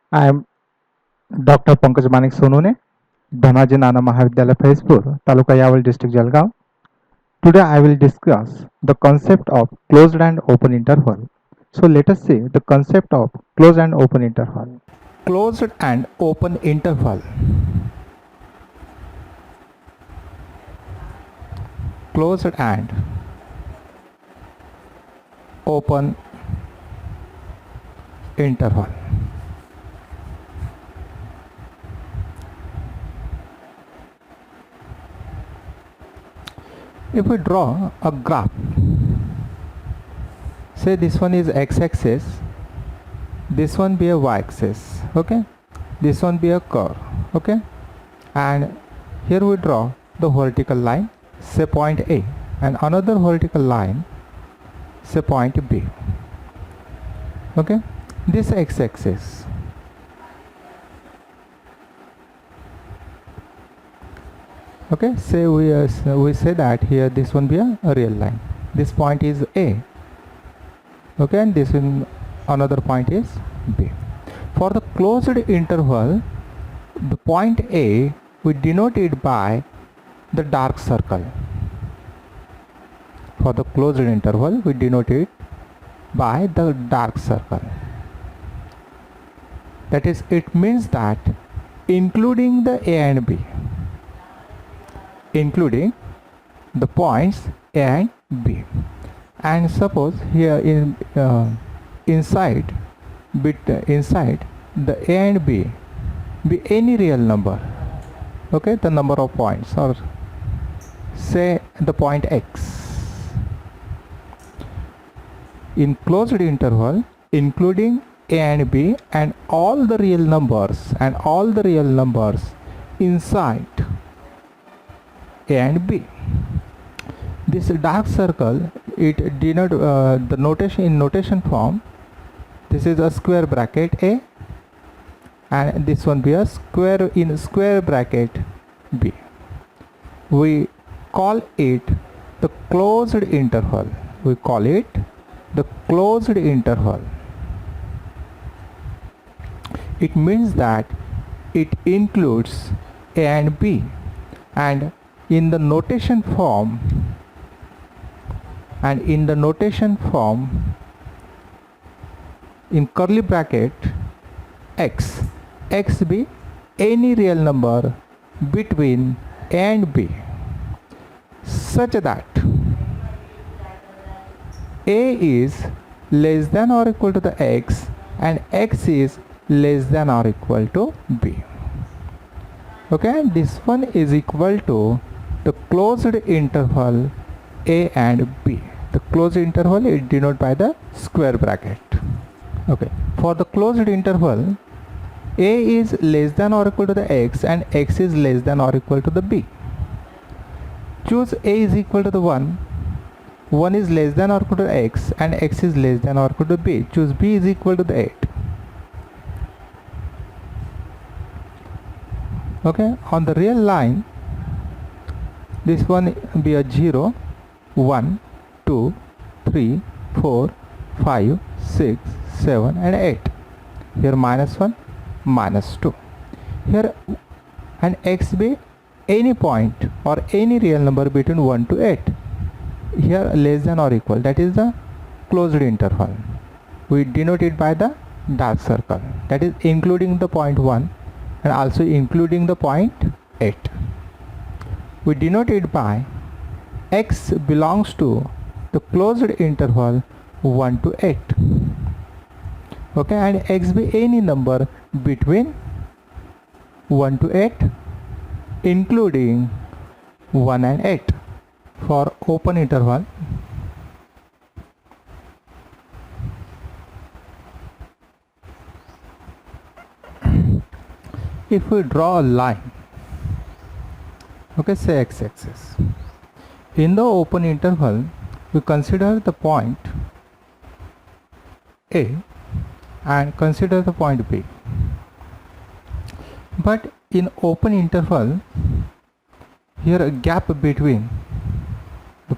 I am Dr. Pankaj Manik Sonune, Dhanaji Nana Mahavidyalaya Faizpur, Taluka Yawal District Jalgaon. Today I will discuss the concept of closed and open interval. So let us see the concept of closed and open interval. Closed and open interval. Closed and open interval. If we draw a graph, say this one is x-axis, this one be a y-axis, okay, this one be a curve, okay, and here we draw the vertical line, say point A, and another vertical line, say point B, okay. This x-axis, okay, say we say that here this one be a real line, this point is A, okay, and this one another point is B. For the closed interval, the point A we denote it by the dark circle. For the closed interval we denote it by the dark circle. That is, it means that including the A and B, including the points A and B, and suppose here in inside the A and B be any real number, okay, the number of points, or say the point X. In closed interval, including A and B and all the real numbers inside A and B. This dark circle, it denote the notation in notation form. This is a square bracket A, and this one be a square in square bracket B. We call it the closed interval. We call it the closed interval. It means that it includes A and B, and in the notation form, in curly bracket x be any real number between A and B, such that A is less than or equal to the x and x is less than or equal to B. Okay, and this one is equal to the closed interval A and B. The closed interval is denoted by the square bracket. Okay, for the closed interval, A is less than or equal to the x and x is less than or equal to the B. Choose A is equal to the 1 is less than or equal to x and x is less than or equal to B. Choose B is equal to the 8. Okay, on the real line, this one be a 0, 1, 2, 3, 4, 5, 6, 7 and 8. Here -1, -2. Here, and x be any point or any real number between 1 to 8. Here less than or equal, that is the closed interval. We denote it by the dark circle, that is including the point 1 and also including the point 8. We denote it by x belongs to the closed interval 1 to 8. Okay, and x be any number between 1 to 8 including 1 and 8. For open interval, if we draw a line, okay, say x-axis, in the open interval we consider the point A and consider the point B, but in open interval here a gap between the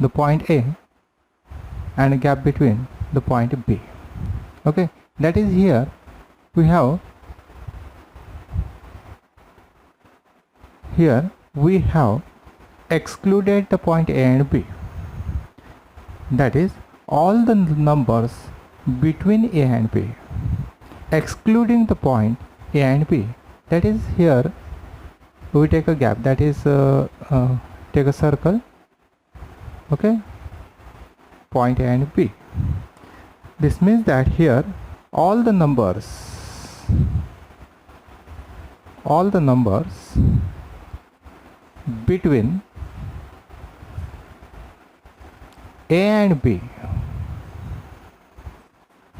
point A and a gap between the point B. Okay, That is, here we have excluded the point A and B. That is, all the numbers between A and B, excluding the point A and B. That is, here we take a gap, that is take a circle, okay, point A and B. This means that here all the numbers between A and B,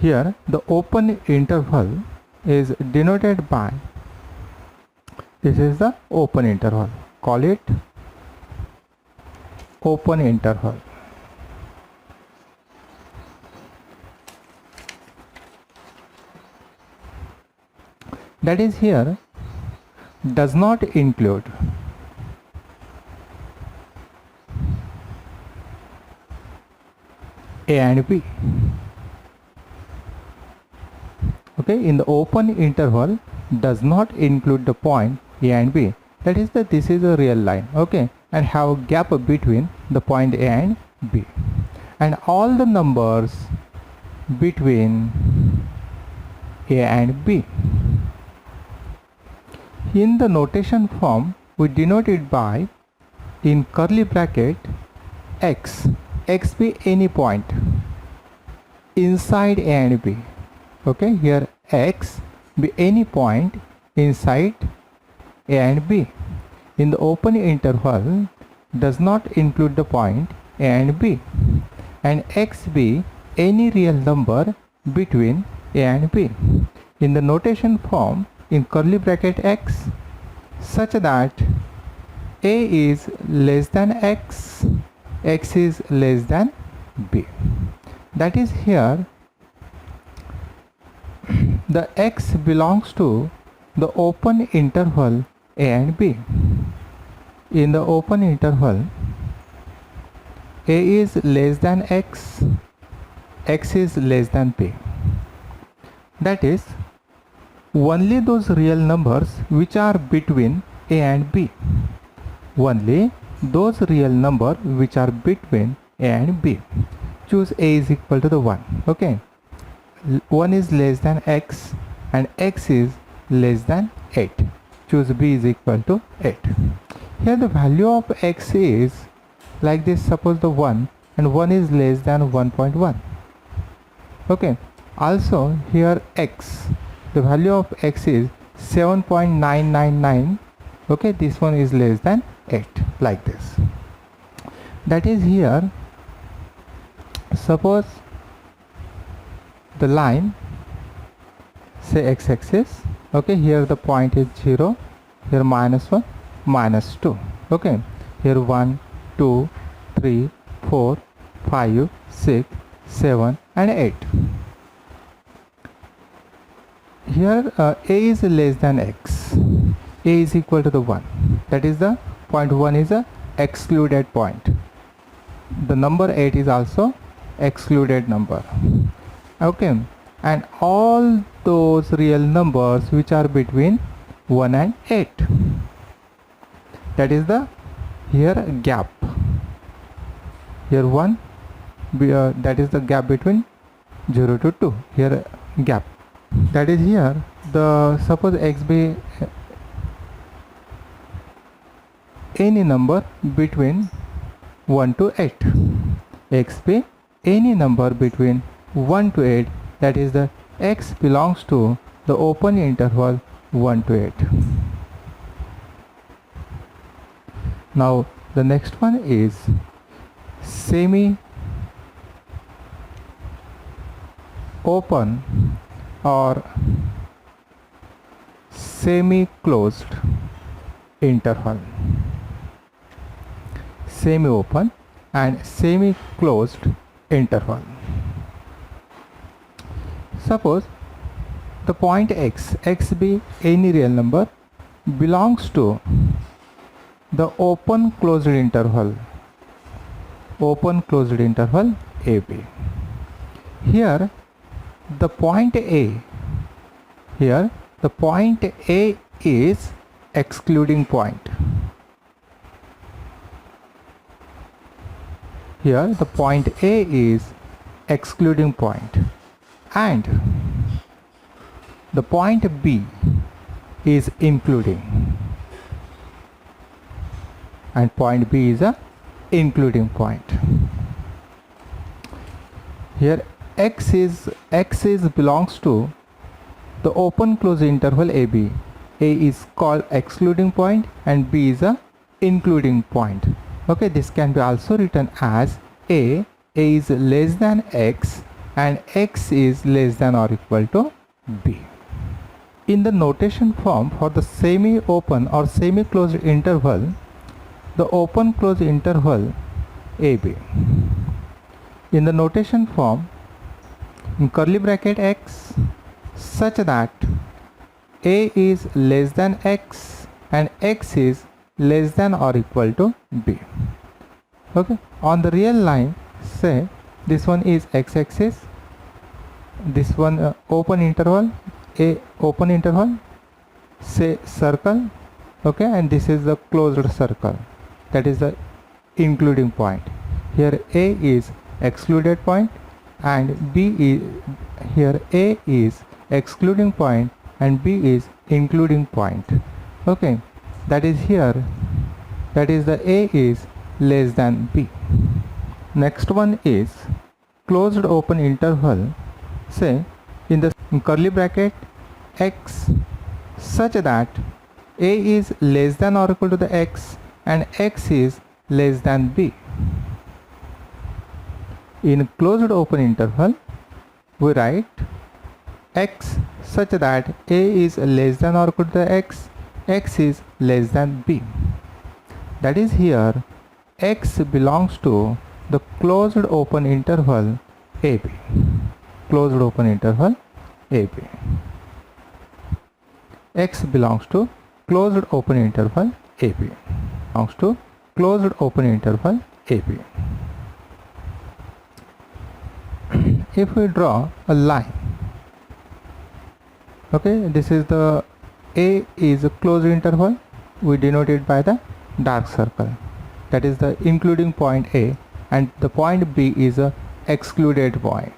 here the open interval is denoted by, this is the open interval, call it open interval. That is, here does not include A and B. Okay, in the open interval does not include the point A and B. That is that this is a real line, okay, and have a gap between the point A and B, and all the numbers between A and B. In the notation form, we denote it by, in curly bracket, x be any point inside A and B. Okay, here x be any point inside A and B. In the open interval does not include the point A and B, and x be any real number between A and B. In the notation form, in curly bracket x, such that A is less than x is less than B. That is, here the x belongs to the open interval A and B. In the open interval, A is less than x is less than B. That is, only those real numbers which are between A and B. Only those real numbers which are between A and B. Choose A is equal to the 1. Okay. 1 is less than x and x is less than 8. Choose B is equal to 8. Here the value of x is like this. Suppose the 1 and 1 is less than 1.1. Okay. Also here x, the value of x is 7.999. Okay, this one is less than 8, like this. That is, here suppose the line, say x-axis, okay, here the point is 0, here -1, -2, okay, here 1, 2, 3, 4, 5, 6, 7 and 8. Here A is less than x, A is equal to the 1. That is, the point 1 is a excluded point. The number 8 is also excluded number. Okay, and all those real numbers which are between 1 and 8. That is the here gap. Here 1, that is the gap between 0 to 2. Here gap. That is, here the suppose x be any number between 1 to 8. X be any number between 1 to 8. That is, the x belongs to the open interval 1 to 8. Now the next one is semi open or semi-closed interval. Semi-open and semi-closed interval. Suppose the point x be any real number, belongs to the open closed interval AB. Here the point A, here the point A is excluding point. Here the point A is excluding point, and the point B is including, and point B is a including point. Here x is belongs to the open close interval AB. A is called excluding point and B is a including point. Okay, this can be also written as A is less than x and x is less than or equal to B. In the notation form for the semi-open or semi-closed interval, the open closed interval AB. In the notation form, in curly bracket x, such that A is less than x and x is less than or equal to B. Okay, on the real line, say this one is x-axis, this one open interval, A open interval, say circle, okay, and this is the closed circle, that is the including point. Here A is excluded point and B is, here A is excluding point and B is including point. Okay, that is here, that is the A is less than B. Next one is closed open interval, say in the curly bracket x, such that A is less than or equal to the x and x is less than B. In closed open interval, we write x such that A is less than or equal to the x, x is less than B. That is here x belongs to the closed open interval AB. Closed open interval AB. X belongs to closed open interval AB. Belongs to closed open interval AB. If we draw a line, okay, this is the A is a closed interval, we denote it by the dark circle, that is the including point A, and the point B is a excluded point.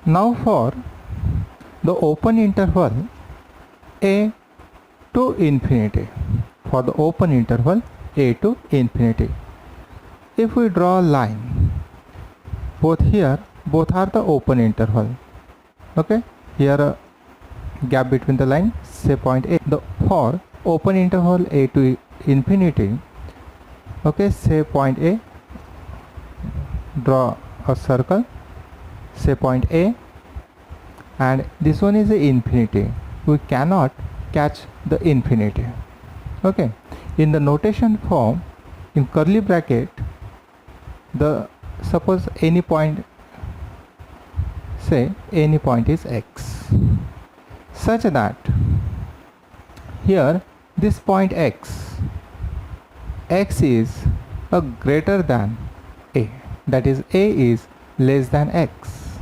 Now for the open interval A to infinity, for the open interval A to infinity, if we draw a line, both are the open interval, okay, here a gap between the line, say point A. For open interval A to infinity, okay, say point A, draw a circle, say point A, and this one is the infinity, we cannot catch the infinity. Okay, in the notation form, in curly bracket, the suppose any point, say any point is x, such that here this point x is a greater than A, that is A is less than x.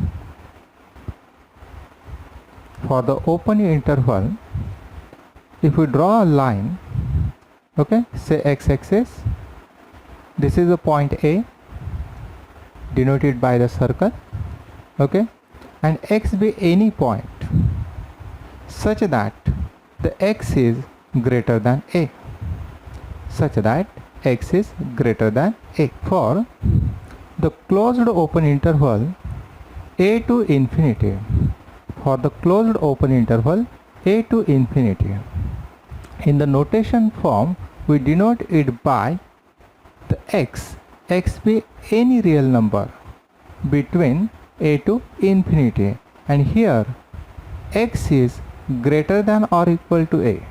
For the open interval, if we draw a line, okay, say x-axis, this is the point A denoted by the circle, okay, and x be any point such that the x is greater than A, such that x is greater than A. For the closed open interval A to infinity, for the closed open interval A to infinity, in the notation form we denote it by the x be any real number between A to infinity, and here x is greater than or equal to A.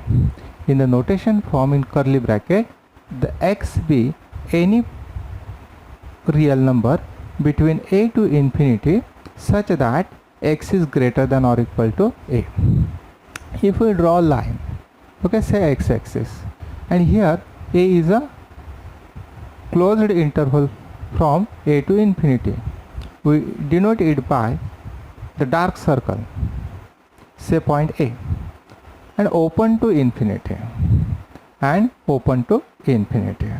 In the notation form in curly bracket, the x be any real number between A to infinity such that x is greater than or equal to A. If we draw a line, okay, say x-axis, and here A is a closed interval from A to infinity, we denote it by the dark circle, say point A, and open to infinity and open to infinity.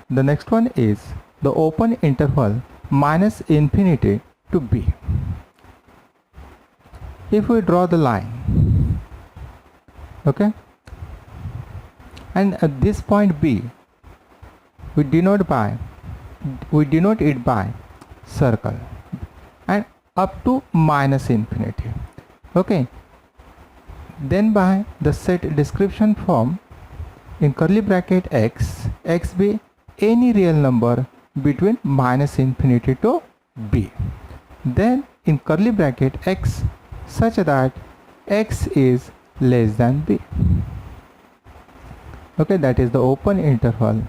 The next one is the open interval minus infinity to B. If we draw the line, okay, and at this point B, we denote it by circle and up to minus infinity, okay. Then by the set description form in curly bracket x be any real number between minus infinity to B. Then in curly bracket x such that x is less than B. Okay, that is the open interval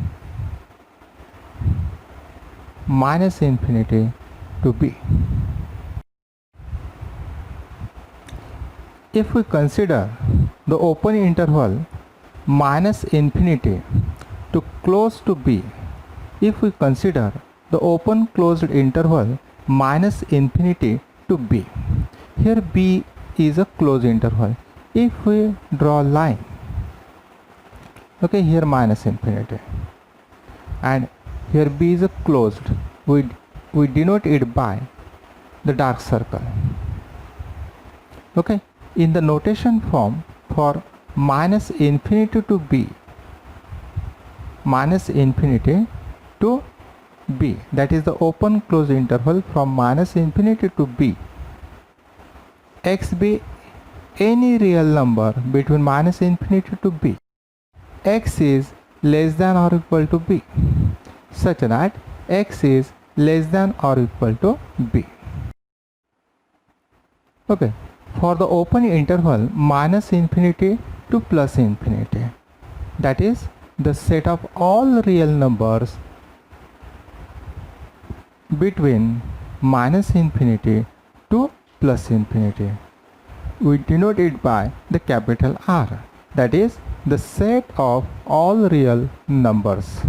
minus infinity to B. If we consider the open interval minus infinity to close to B, if we consider the open closed interval minus infinity to B, here B is a closed interval. If we draw a line, okay, here minus infinity and here B is a closed, we denote it by the dark circle, okay. In the notation form for minus infinity to B, minus infinity to B, that is the open closed interval from minus infinity to B, x be any real number between minus infinity to B, x is less than or equal to B, such that x is less than or equal to B. Okay, for the open interval minus infinity to plus infinity, that is the set of all real numbers between minus infinity to plus infinity, we denote it by the capital R, that is the set of all real numbers.